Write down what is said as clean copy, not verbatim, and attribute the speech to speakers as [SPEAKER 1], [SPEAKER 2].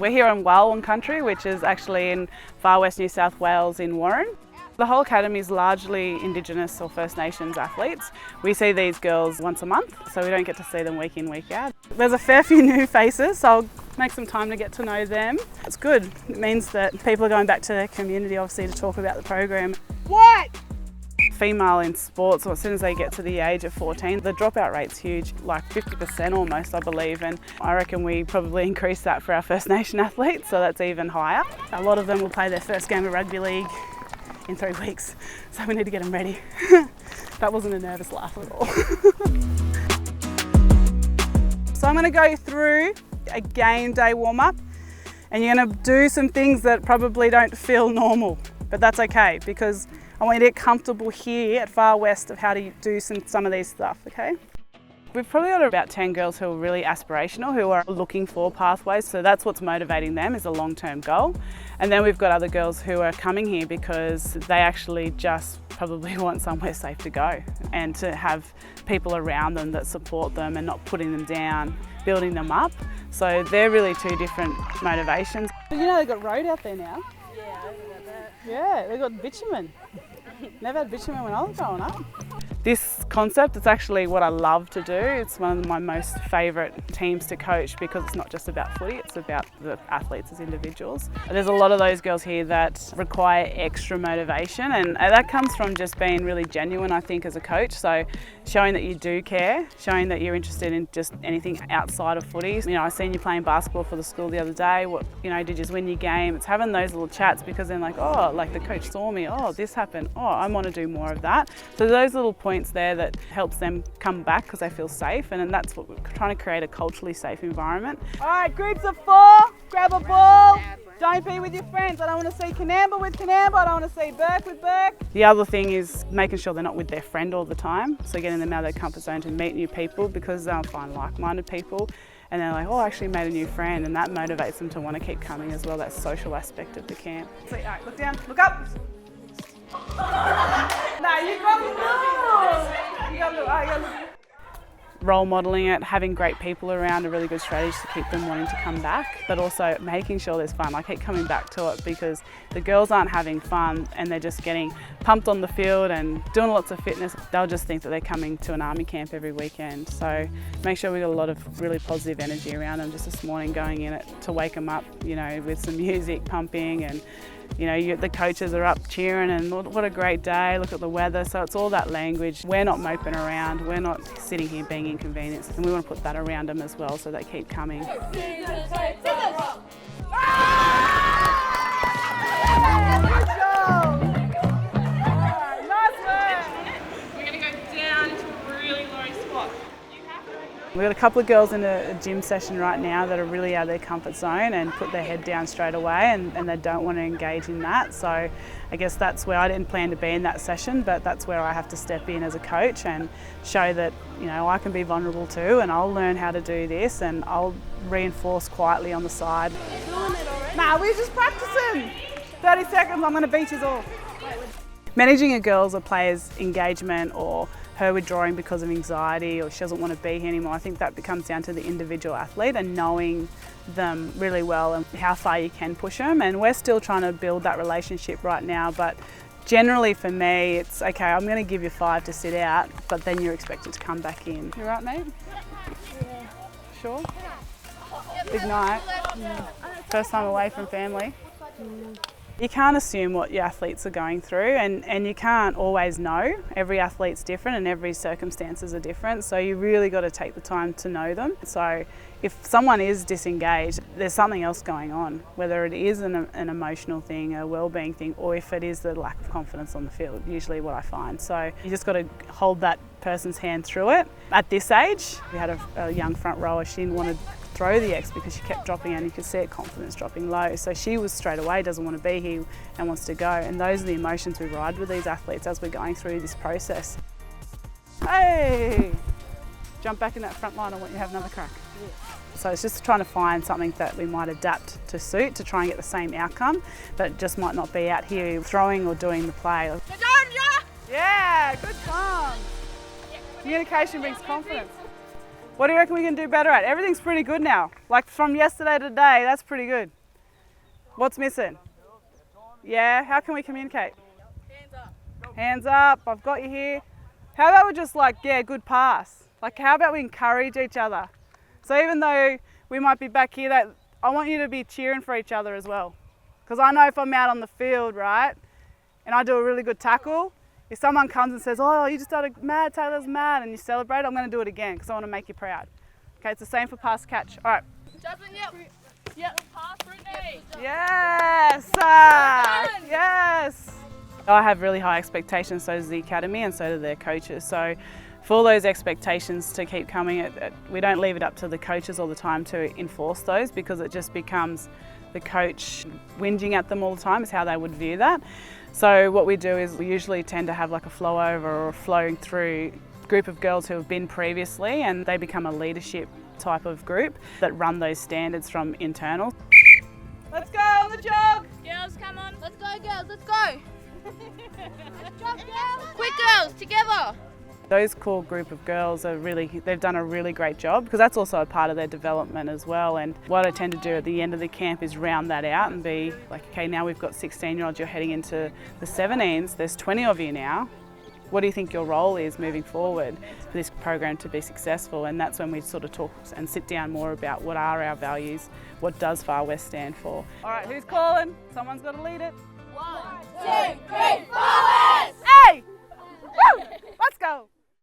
[SPEAKER 1] We're here on Walwyn country, which is actually in far west New South Wales in Warren. The whole academy is largely Indigenous or First Nations athletes. We see these girls once a month, so we don't get to see them week in, week out. There's a fair few new faces, so I'll make some time to get to know them. It's good. It means that people are going back to their community, obviously, to talk about the program.
[SPEAKER 2] What?
[SPEAKER 1] Female in sports, as soon as they get to the age of 14, the dropout rate's huge, like 50% almost, I believe, and I reckon we probably increase that for our First Nation athletes, so that's even higher. A lot of them will play their first game of rugby league in 3 weeks, so we need to get them ready. That wasn't a nervous laugh at all. So I'm going to go through a game day warm-up, and you're going to do some things that probably don't feel normal, but that's okay, because I want you to get comfortable here at Far West of how to do some of these stuff, okay? We've probably got about 10 girls who are really aspirational, who are looking for pathways, so that's what's motivating them, is a long-term goal. And then we've got other girls who are coming here because they actually just probably want somewhere safe to go and to have people around them that support them and not putting them down, building them up. So they're really two different motivations. You know they've got road out there now?
[SPEAKER 2] Yeah, I heard about that.
[SPEAKER 1] Yeah, they've got bitumen. Never had bitumen when I was growing up. This concept, it's actually what I love to do. It's one of my most favourite teams to coach because it's not just about footy, it's about the athletes as individuals. There's a lot of those girls here that require extra motivation, and that comes from just being really genuine, I think, as a coach. So showing that you do care, showing that you're interested in just anything outside of footy. You know, I seen you playing basketball for the school the other day. What, you know, did you just win your game? It's having those little chats because then like, oh, like the coach saw me, oh, this happened, oh, I want to do more of that. So those little points there that helps them come back because they feel safe, and then that's what we're trying to create, a culturally safe environment. All right, groups of 4, grab a ball. Don't be with your friends. I don't want to see Canamba with Canamba. I don't want to see Burke with Burke. The other thing is making sure they're not with their friend all the time. So getting them out of their comfort zone to meet new people, because they'll find like-minded people and they're like, oh, I actually made a new friend, and that motivates them to want to keep coming as well, that social aspect of the camp. So, all right, look down, look up. No, you got to look. You got to look. Oh, you got to look. Role modelling it, having great people around, a really good strategy to keep them wanting to come back, but also making sure there's fun. I keep coming back to it because the girls aren't having fun and they're just getting pumped on the field and doing lots of fitness. They'll just think that they're coming to an army camp every weekend. So make sure we got a lot of really positive energy around them. Just this morning going in it to wake them up, you know, with some music pumping, and you know, the coaches are up cheering and what a great day, look at the weather. So it's all that language. We're not moping around, we're not sitting here being inconvenienced, and we want to put that around them as well so they keep coming. We've got a couple of girls in a gym session right now that are really out of their comfort zone and put their head down straight away, and they don't want to engage in that. So I guess that's where I didn't plan to be in that session, but that's where I have to step in as a coach and show that, you know, I can be vulnerable too, and I'll learn how to do this, and I'll reinforce quietly on the side. Nah, we're just practicing. 30 seconds, I'm going to beat us all. Managing a girl's or player's engagement, or her withdrawing because of anxiety, or she doesn't want to be here anymore, I think that becomes down to the individual athlete and knowing them really well and how far you can push them. And we're still trying to build that relationship right now, but generally for me it's okay, I'm going to give you 5 to sit out, but then you're expected to come back in. You right, mate? Yeah. Sure? Big night. First time away from family. You can't assume what your athletes are going through, and you can't always know. Every athlete's different and every circumstances are different, so you really got to take the time to know them. So if someone is disengaged, there's something else going on, whether it is an emotional thing, a well-being thing, or if it is the lack of confidence on the field, usually what I find. So you just got to hold that person's hand through it. At this age, we had a young front rower, she didn't want to throw the X because she kept dropping, and you could see her confidence dropping low. So she was straight away doesn't want to be here and wants to go. And those are the emotions we ride with these athletes as we're going through this process. Hey! Jump back in that front line, I want you to have another crack. Yeah. So it's just trying to find something that we might adapt to suit to try and get the same outcome, but it just might not be out here throwing or doing the play. Yeah, good fun. Communication brings confidence. What do you reckon we can do better at? Everything's pretty good now. Like from yesterday to today, that's pretty good. What's missing? Yeah, how can we communicate?
[SPEAKER 2] Hands up.
[SPEAKER 1] Hands up, I've got you here. How about we just like, yeah, good pass. Like how about we encourage each other? So even though we might be back here, that I want you to be cheering for each other as well. Because I know if I'm out on the field, right, and I do a really good tackle, if someone comes and says, oh, you just did a mad, Taylor's mad, and you celebrate, I'm going to do it again because I want to make you proud. Okay, it's the same for pass catch. All right.
[SPEAKER 2] Jasmine, yep. Pass, Brittany.
[SPEAKER 1] Yes! Yes! I have really high expectations, so does the academy and so do their coaches. So for those expectations to keep coming, we don't leave it up to the coaches all the time to enforce those, because it just becomes the coach whinging at them all the time is how they would view that. So what we do is we usually tend to have like a flow over or a flowing through group of girls who have been previously, and they become a leadership type of group that run those standards from internal. Let's go on the jog!
[SPEAKER 2] Girls, come on. Let's go, girls. Let's go. Let's jog, girls. Quick, girls, together.
[SPEAKER 1] Those core group of girls they've done a really great job, because that's also a part of their development as well. And what I tend to do at the end of the camp is round that out and be like, okay, now we've got 16-year-olds, you're heading into the 17s, there's 20 of you now. What do you think your role is moving forward for this program to be successful? And that's when we sort of talk and sit down more about what are our values, what does Far West stand for. All right, who's calling? Someone's got to lead it.
[SPEAKER 2] 1, 2, 3, Far West!
[SPEAKER 1] Hey! Woo! Let's go!